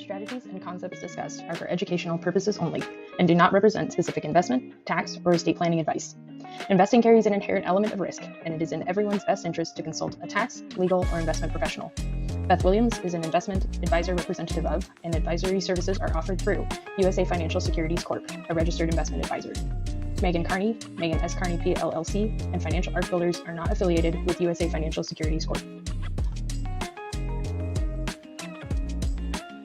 strategies and concepts discussed are for educational purposes only and do not represent specific investment, tax, or estate planning advice. Investing carries an inherent element of risk, and it is in everyone's best interest to consult a tax, legal, or investment professional. Beth Williams is an investment advisor representative of, and advisory services are offered through USA Financial Securities Corp., a registered investment advisor. Megan Carney, Megan S. Carney P. LLC, and Financial Arc Builders are not affiliated with USA Financial Securities Corp.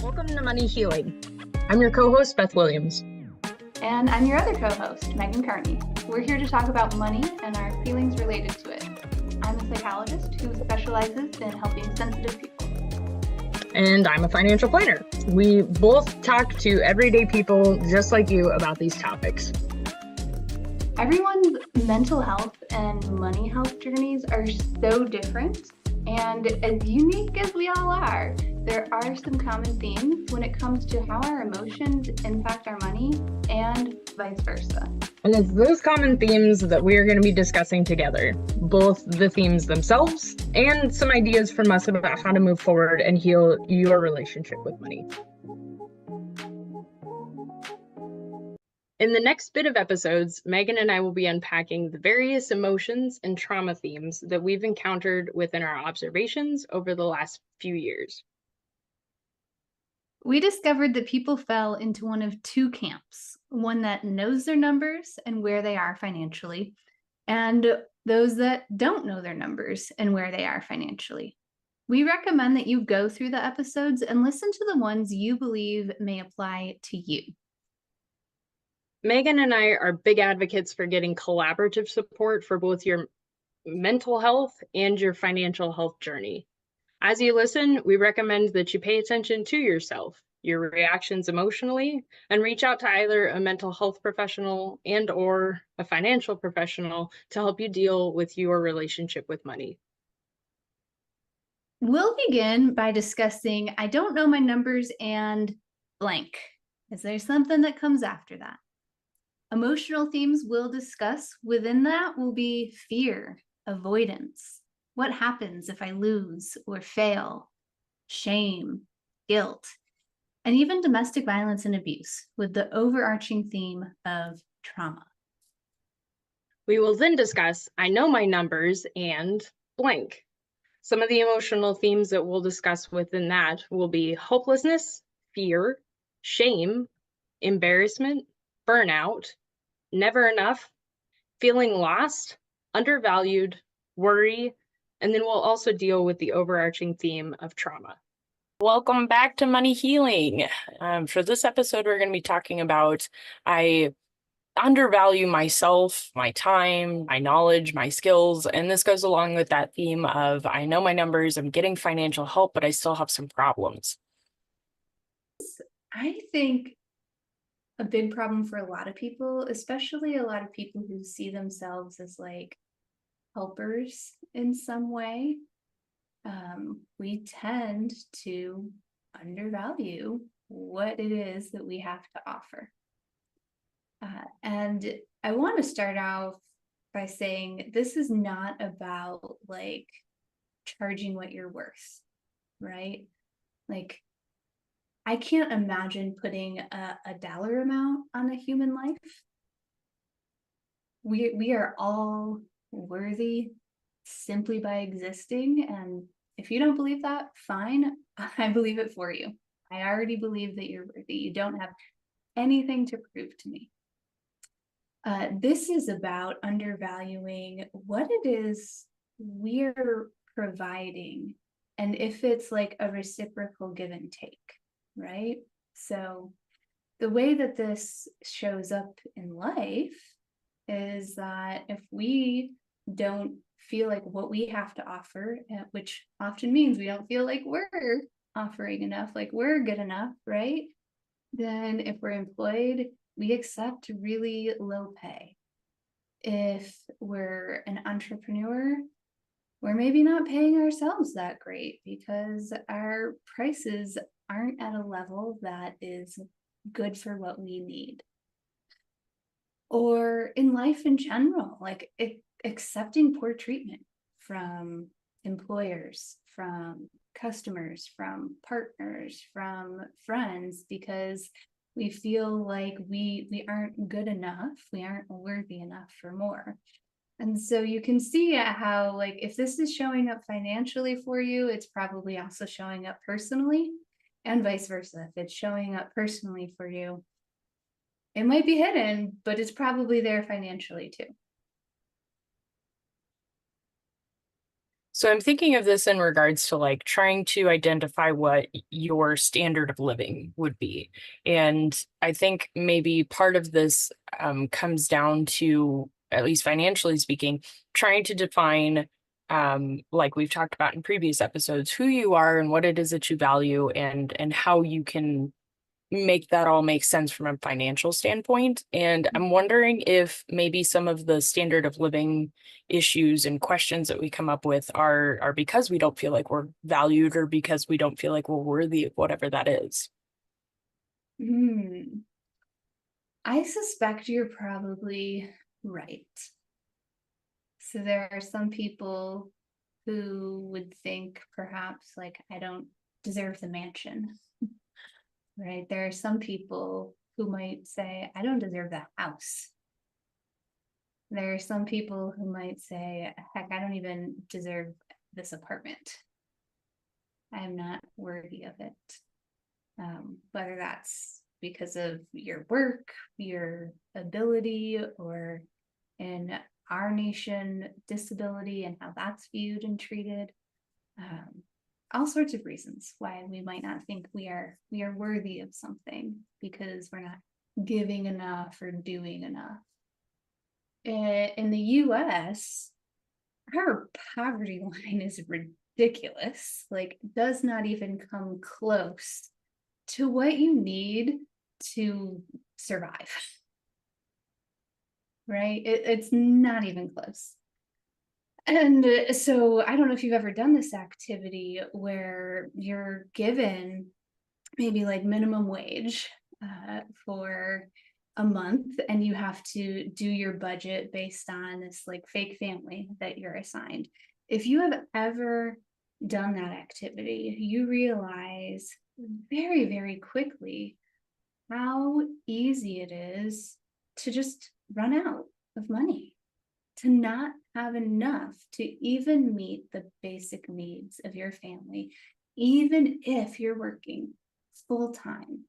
Welcome to Money Healing. I'm your co-host, Beth Williams. And I'm your other co-host, Megan Carney. We're here to talk about money and our feelings related to it. I'm a psychologist who specializes in helping sensitive people. And I'm a financial planner. We both talk to everyday people just like you about these topics. Everyone's mental health and money health journeys are so different. And as unique as we all are, there are some common themes when it comes to how our emotions impact our money and vice versa. And it's those common themes that we are going to be discussing together, both the themes themselves and some ideas from us about how to move forward and heal your relationship with money. In the next bit of episodes, Megan and I will be unpacking the various emotions and trauma themes that we've encountered within our observations over the last few years. We discovered that people fell into one of two camps, one that knows their numbers and where they are financially, and those that don't know their numbers and where they are financially. We recommend that you go through the episodes and listen to the ones you believe may apply to you. Megan and I are big advocates for getting collaborative support for both your mental health and your financial health journey. As you listen, we recommend that you pay attention to yourself, your reactions emotionally, and reach out to either a mental health professional and or a financial professional to help you deal with your relationship with money. We'll begin by discussing I don't know my numbers and blank. Is there something that comes after that? Emotional themes we'll discuss within that will be fear, avoidance. What happens if I lose or fail? Shame, guilt, and even domestic violence and abuse, with the overarching theme of trauma. We will then discuss I know my numbers and blank. Some of the emotional themes that we'll discuss within that will be hopelessness, fear, shame, embarrassment, burnout, never enough, feeling lost, undervalued, worry, and then we'll also deal with the overarching theme of trauma. Welcome back to Money Healing. For this episode, we're going to be talking about I undervalue myself, my time, my knowledge, my skills, and this goes along with that theme of I know my numbers, I'm getting financial help, but I still have some problems. I think a big problem for a lot of people, especially a lot of people who see themselves as like helpers in some way, we tend to undervalue what it is that we have to offer. And I want to start off by saying this is not about like charging what you're worth, right? Like, I can't imagine putting a dollar amount on a human life. We are all worthy simply by existing. And if you don't believe that, fine, I believe it for you. I already believe that you're worthy. You don't have anything to prove to me. This is about undervaluing what it is we're providing, and if it's like a reciprocal give and take. Right? So the way that this shows up in life is that if we don't feel like what we have to offer, which often means we don't feel like we're offering enough, like we're good enough, right? Then if we're employed, we accept really low pay. If we're an entrepreneur, we're maybe not paying ourselves that great because our prices aren't at a level that is good for what we need. Or in life in general, like accepting poor treatment from employers, from customers, from partners, from friends, because we feel like we aren't good enough, we aren't worthy enough for more. And so you can see how, like, if this is showing up financially for you, it's probably also showing up personally, and vice versa. If it's showing up personally for you, it might be hidden, but it's probably there financially too. So I'm thinking of this in regards to like trying to identify what your standard of living would be. And I think maybe part of this comes down to, at least financially speaking, trying to define, like we've talked about in previous episodes, who you are and what it is that you value, and how you can make that all make sense from a financial standpoint. And I'm wondering if maybe some of the standard of living issues and questions that we come up with are because we don't feel like we're valued, or because we don't feel like we're worthy of whatever that is. I suspect you're probably right. So there are some people who would think perhaps like, I don't deserve the mansion. Right? There are some people who might say, I don't deserve that house. There are some people who might say, heck, I don't even deserve this apartment. I am not worthy of it. Whether that's because of your work, your ability, or in our nation, disability and how that's viewed and treated. All sorts of reasons why we might not think we are worthy of something, because we're not giving enough or doing enough. In the US, our poverty line is ridiculous, like does not even come close to what you need to survive. Right? It's not even close. And so I don't know if you've ever done this activity where you're given maybe like minimum wage for a month, and you have to do your budget based on this like fake family that you're assigned. If you have ever done that activity, you realize very, very quickly how easy it is to just run out of money, to not have enough to even meet the basic needs of your family, even if you're working full-time,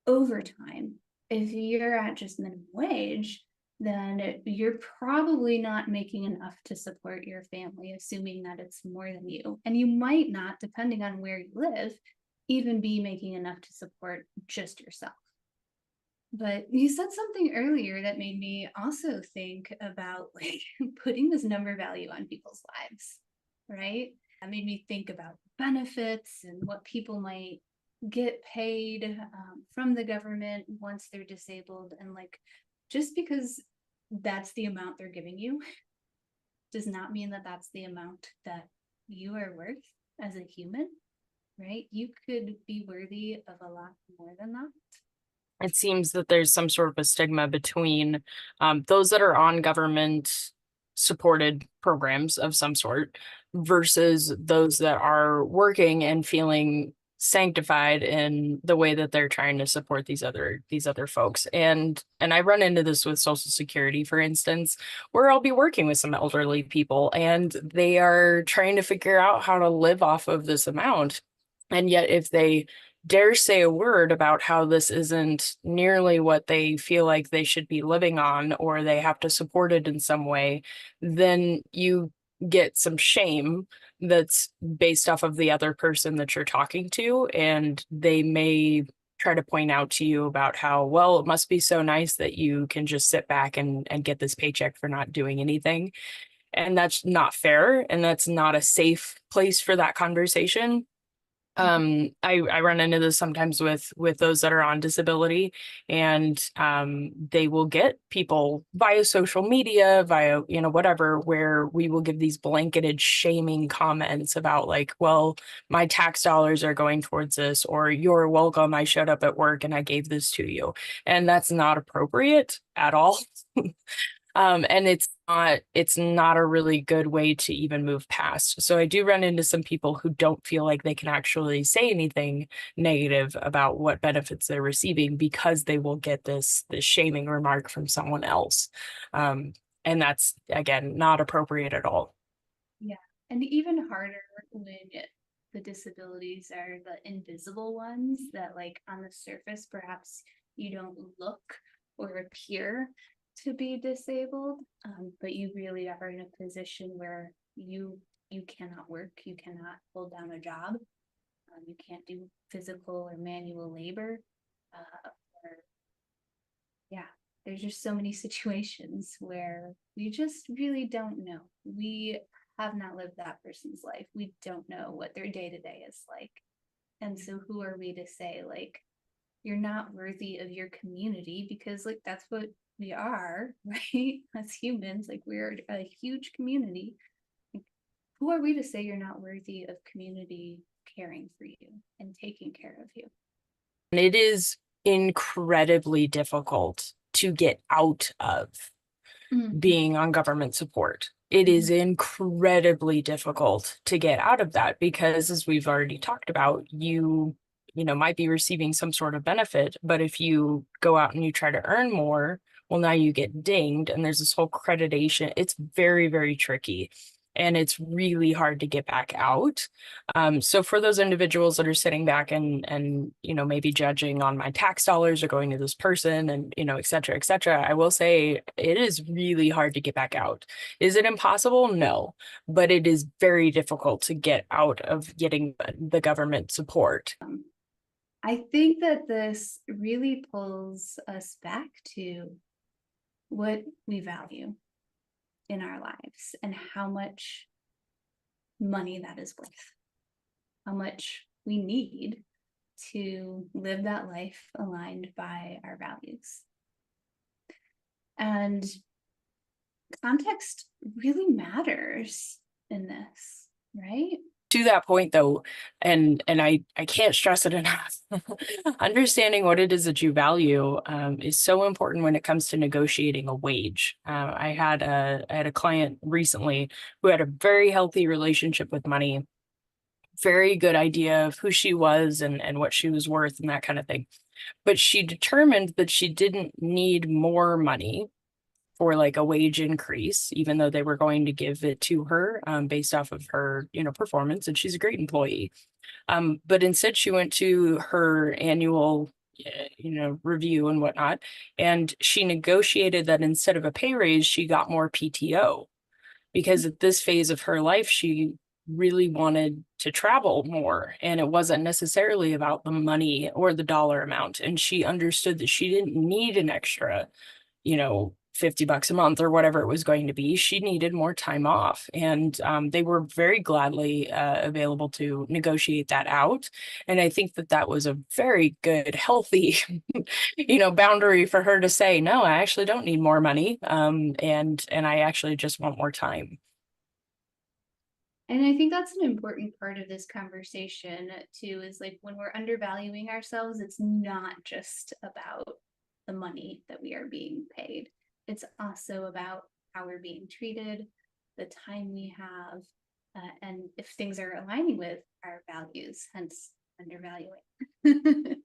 overtime. If you're at just minimum wage, then you're probably not making enough to support your family, assuming that it's more than you. And you might not, depending on where you live, even be making enough to support just yourself. But you said something earlier that made me also think about like putting this number value on people's lives, right? That made me think about benefits and what people might get paid from the government once they're disabled. And like, just because that's the amount they're giving you does not mean that that's the amount that you are worth as a human, right? You could be worthy of a lot more than that. It seems that there's some sort of a stigma between those that are on government supported programs of some sort versus those that are working and feeling sanctified in the way that they're trying to support these other folks. And I run into this with Social Security, for instance, where I'll be working with some elderly people and they are trying to figure out how to live off of this amount. And yet if they dare say a word about how this isn't nearly what they feel like they should be living on, or they have to support it in some way, then you get some shame that's based off of the other person that you're talking to. And they may try to point out to you about how, well, it must be so nice that you can just sit back and get this paycheck for not doing anything. And that's not fair. And that's not a safe place for that conversation. I run into this sometimes with those that are on disability, and they will get people via social media, via, whatever, where we will give these blanketed shaming comments about like, well, my tax dollars are going towards this, or you're welcome, I showed up at work and I gave this to you. And that's not appropriate at all. And it's not a really good way to even move past. So I do run into some people who don't feel like they can actually say anything negative about what benefits they're receiving because they will get this shaming remark from someone else. And that's, again, not appropriate at all. Yeah, and even harder when the disabilities are the invisible ones that, like, on the surface, perhaps you don't look or appear to be disabled, but you really are in a position where you cannot work, you cannot hold down a job, you can't do physical or manual labor, or yeah, there's just so many situations where we just really don't know. We have not lived that person's life. We don't know what their day-to-day is like. And so who are we to say, like, you're not worthy of your community, because, like, that's what we are, right? As humans, like, we're a huge community. Like, who are we to say you're not worthy of community caring for you and taking care of you? And it is incredibly difficult to get out of being on government support. It is incredibly difficult to get out of that because, as we've already talked about, you might be receiving some sort of benefit, but if you go out and you try to earn more, well, now you get dinged, and there's this whole accreditation. It's very, very tricky. And it's really hard to get back out. So for those individuals that are sitting back and maybe judging on my tax dollars or going to this person and et cetera, I will say it is really hard to get back out. Is it impossible? No, but it is very difficult to get out of getting the government support. I think that this really pulls us back to what we value in our lives and how much money that is worth, how much we need to live that life aligned by our values. And context really matters in this, right? To that point, though, and I can't stress it enough, understanding what it is that you value is so important when it comes to negotiating a wage. I had a client recently who had a very healthy relationship with money, very good idea of who she was and what she was worth and that kind of thing. But she determined that she didn't need more money for like a wage increase, even though they were going to give it to her based off of her, performance, and she's a great employee. But instead, she went to her annual, review and whatnot, and she negotiated that instead of a pay raise, she got more PTO because at this phase of her life, she really wanted to travel more, and it wasn't necessarily about the money or the dollar amount. And she understood that she didn't need an extra, $50 a month or whatever it was going to be. She needed more time off, and they were very gladly available to negotiate that out. And I think that that was a very good, healthy, boundary for her to say, no, I actually don't need more money, and I actually just want more time. And I think that's an important part of this conversation too, is like when we're undervaluing ourselves, it's not just about the money that we are being paid. It's also about how we're being treated, the time we have, and if things are aligning with our values, hence undervaluing.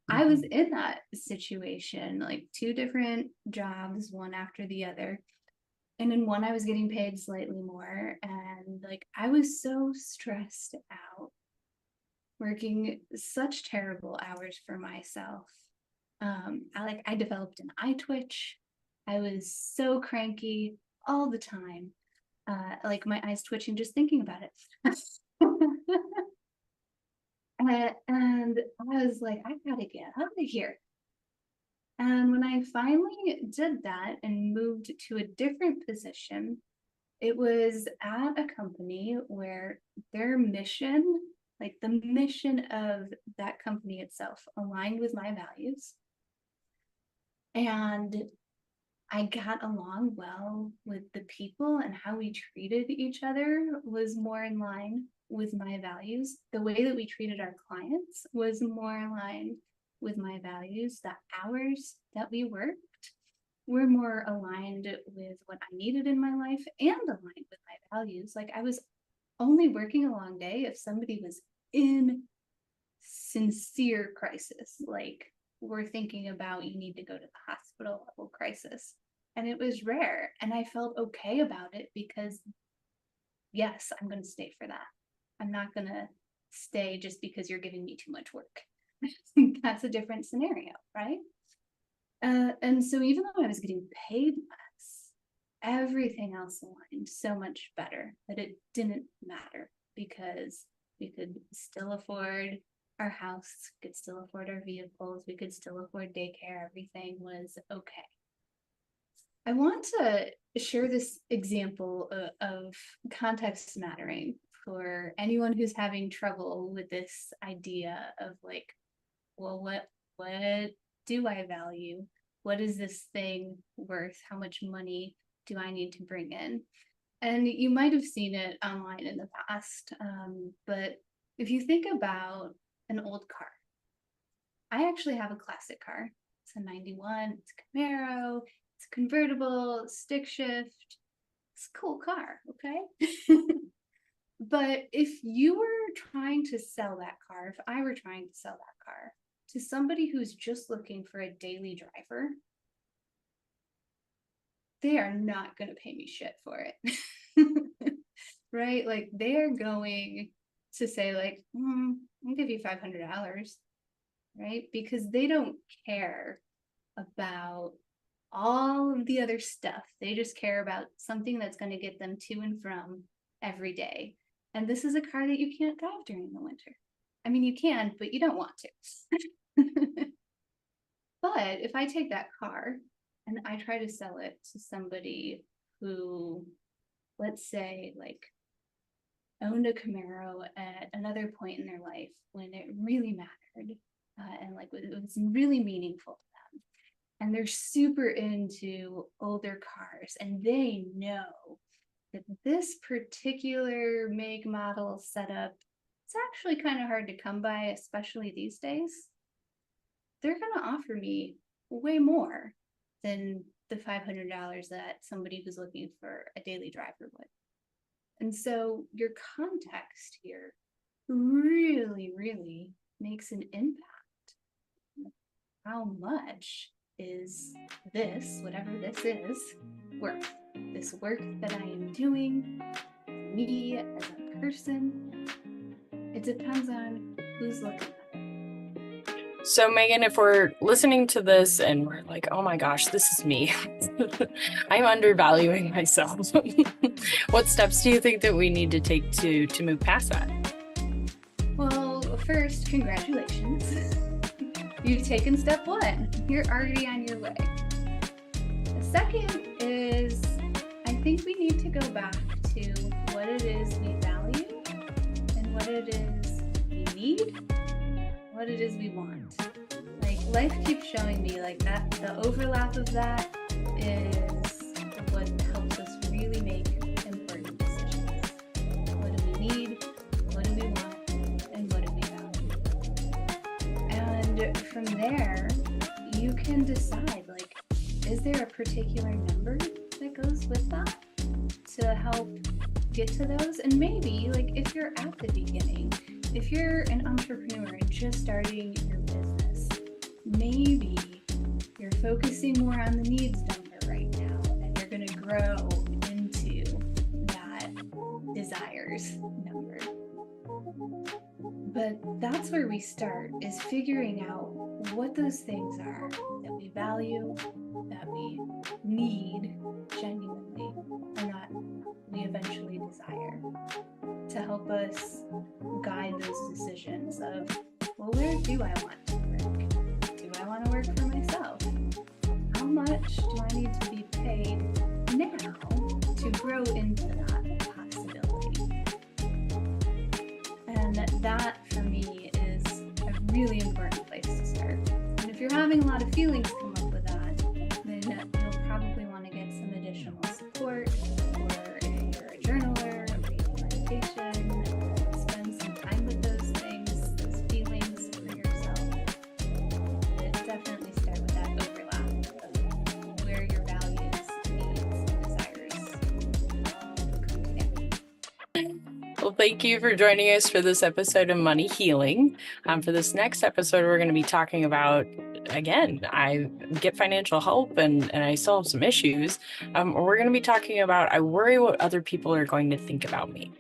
I was in that situation, like 2 different jobs, one after the other. And in one, I was getting paid slightly more, and like I was so stressed out, working such terrible hours for myself. I developed an eye twitch. I was so cranky all the time, like my eyes twitching just thinking about it. And I was like, I gotta get out of here. And when I finally did that and moved to a different position, it was at a company where their mission, like the mission of that company itself, aligned with my values. And I got along well with the people, and how we treated each other was more in line with my values. The way that we treated our clients was more aligned with my values. The hours that we worked were more aligned with what I needed in my life and aligned with my values. Like, I was only working a long day if somebody was in sincere crisis, like we're thinking about you need to go to the hospital level crisis. And it was rare. And I felt okay about it because, yes, I'm going to stay for that. I'm not going to stay just because you're giving me too much work. That's a different scenario, right? And so even though I was getting paid less, everything else aligned so much better that it didn't matter, because we could still afford our house, could still afford our vehicles, we could still afford daycare, everything was okay. I want to share this example of context mattering for anyone who's having trouble with this idea of like, well, what do I value? What is this thing worth? How much money do I need to bring in? And you might have seen it online in the past, but if you think about an old car, I actually have a classic car. It's a 91, it's a Camaro, it's convertible, it's stick shift. It's a cool car, okay? But if you were trying to sell that car, if I were trying to sell that car to somebody who's just looking for a daily driver, they are not going to pay me shit for it. Right? Like, they're going to say like, I'll give you $500, right? Because they don't care about all of the other stuff. They just care about something that's going to get them to and from every day. And this is a car that you can't drive during the winter. I mean, you can, but you don't want to. But if I take that car and I try to sell it to somebody who, let's say, like, owned a Camaro at another point in their life when it really mattered, and like it was really meaningful to them, and they're super into older cars, and they know that this particular make, model, setup, it's actually kind of hard to come by, especially these days, they're going to offer me way more than the $500 that somebody who's looking for a daily driver would. And so your context here really, really makes an impact. How much is this, whatever this is, worth? This work that I am doing, me as a person, it depends on who's looking at it. So Megan, if we're listening to this and we're like, oh my gosh, this is me. I'm undervaluing myself. What steps do you think that we need to take to move past that? Well, first, congratulations. You've taken step one. You're already on your way. The second is, I think we need to go back to what it is we value and what it is we need, what it is we want. Like, life keeps showing me like that, the overlap of that is what helps us really make important decisions. What do we need? What do we want? And what do we value? And from there, you can decide, like, is there a particular number that goes with that to help get to those? And maybe, like, if you're at the beginning, if you're an entrepreneur and just starting your business, maybe you're focusing more on the needs number right now, and you're going to grow into that desires number. But that's where we start, is figuring out what those things are that we value, that we need genuinely, and that we eventually desire, to help us guide those decisions of, well, where do I want to work? Do I want to work for myself? How much do I need to be paid now to grow into that possibility? And that, for me, is a really important place to start. And if you're having a lot of feelings come up with that, then you'll probably want to get some additional support, or if you're a journaler, read meditation, spend some time with those things, those feelings for yourself. But definitely start with that overlap of where you're Well, thank you for joining us for this episode of Money Healing. For this next episode, we're going to be talking about, again, I get financial help and I still have some issues. We're going to be talking about, I worry what other people are going to think about me.